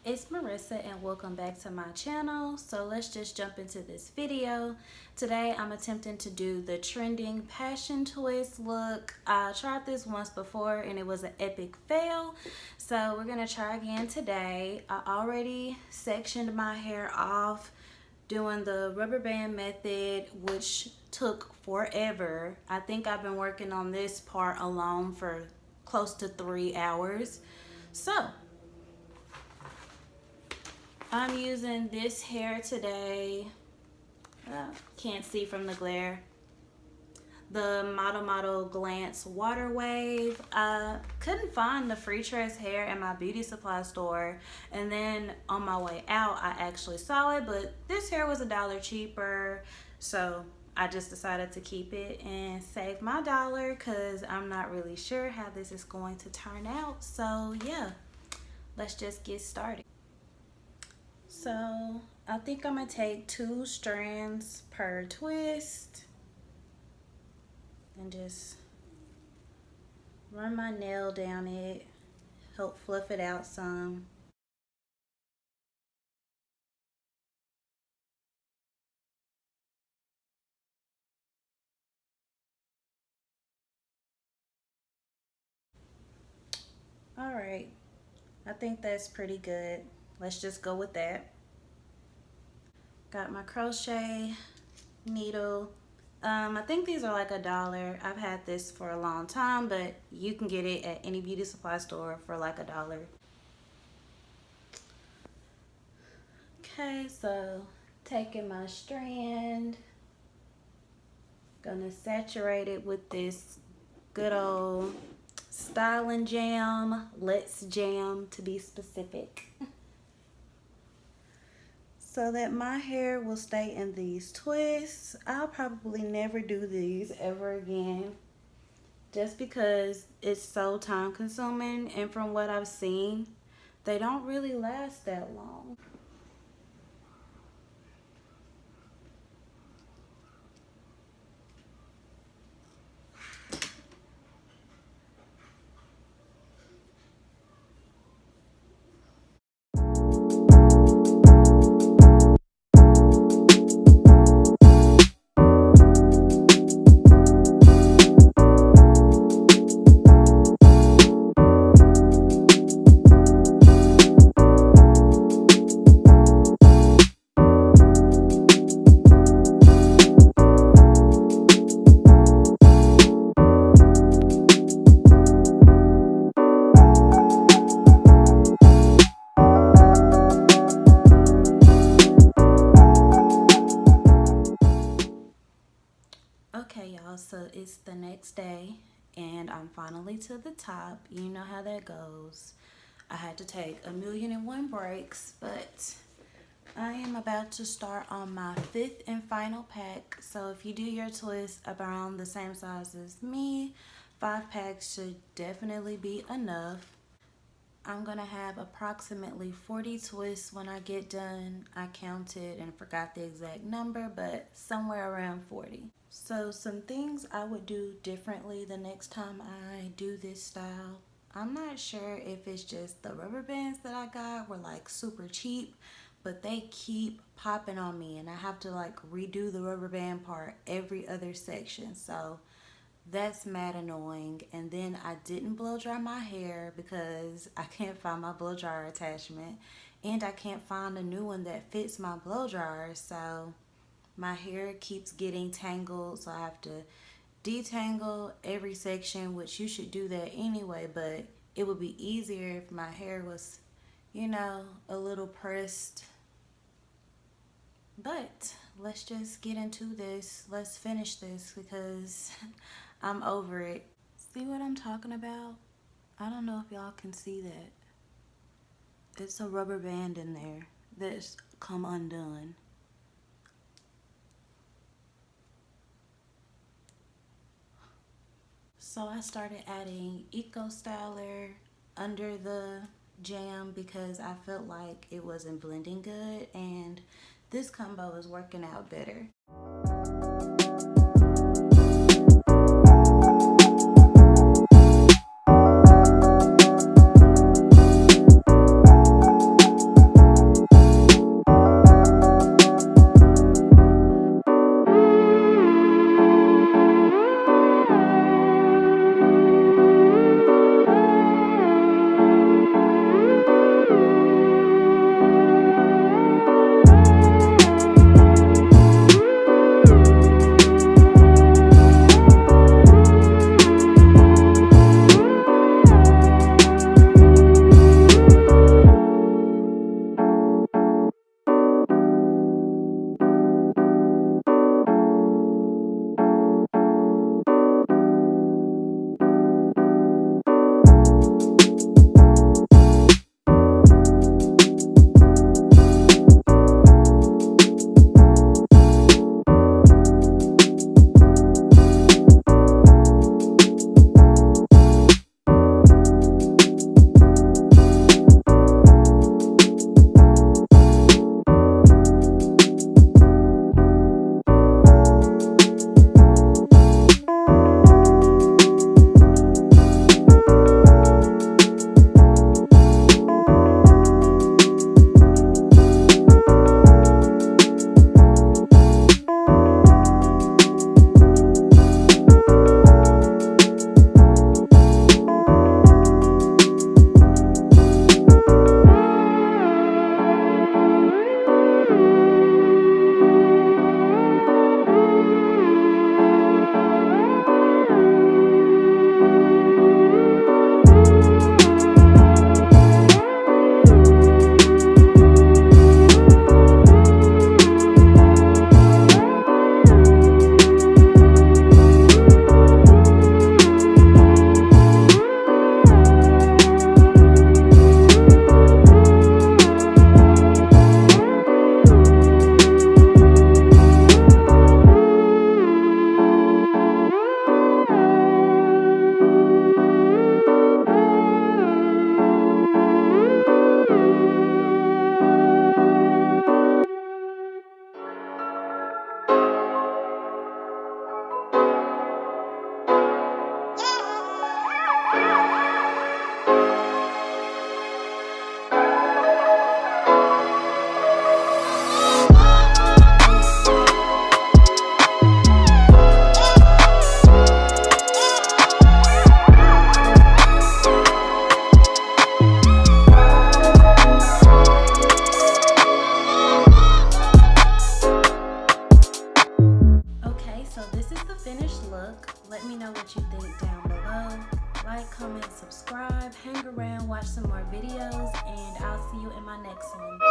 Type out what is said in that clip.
It's Marissa and welcome back to my channel. So let's just jump into this video. Today I'm attempting to do the trending passion twist look. I tried this once before and it was an epic fail. So we're gonna try again today. I already sectioned my hair off doing the rubber band method, which took forever. I think I've been working on this part alone for close to 3 hours. So I'm using this hair today. Can't see from the glare. The Model Glance Water Wave. I couldn't find the free tress hair in my beauty supply store, and then on my way out I actually saw it, but this hair was $1 cheaper, so I just decided to keep it and save my dollar because I'm not really sure how this is going to turn out. So yeah, let's just get started. So I think I'm gonna take 2 strands per twist and just run my nail down it, help fluff it out some. All right, I think that's pretty good. Let's just go with that. Got my crochet needle. I think these are like $1. I've had this for a long time, but you can get it at any beauty supply store for like $1. Okay, so taking my strand, gonna saturate it with this good old styling jam, Let's Jam to be specific, so that my hair will stay in these twists. I'll probably never do these ever again just because it's so time consuming, and from what I've seen, they don't really last that long. Okay, y'all, so it's the next day and I'm finally to the top. You know how that goes. I had to take 1,000,001 breaks, but I am about to start on my 5th and final pack. So if you do your twist around the same size as me, 5 packs should definitely be enough. I'm gonna have approximately 40 twists when I get done. I counted and forgot the exact number, but somewhere around 40. So some things I would do differently the next time I do this style. I'm not sure if it's just the rubber bands that I got were like super cheap, but they keep popping on me and I have to like redo the rubber band part every other section. So that's mad annoying. And then I didn't blow dry my hair because I can't find my blow dryer attachment, and I can't find a new one that fits my blow dryer. So my hair keeps getting tangled, so I have to detangle every section, which you should do that anyway, but it would be easier if my hair was, you know, a little pressed. But let's just get into this. Let's finish this because I'm over it. See what I'm talking about? I don't know if y'all can see that. It's a rubber band in there that's come undone. So I started adding Eco Styler under the jam because I felt like it wasn't blending good, and this combo is working out better. in my next one.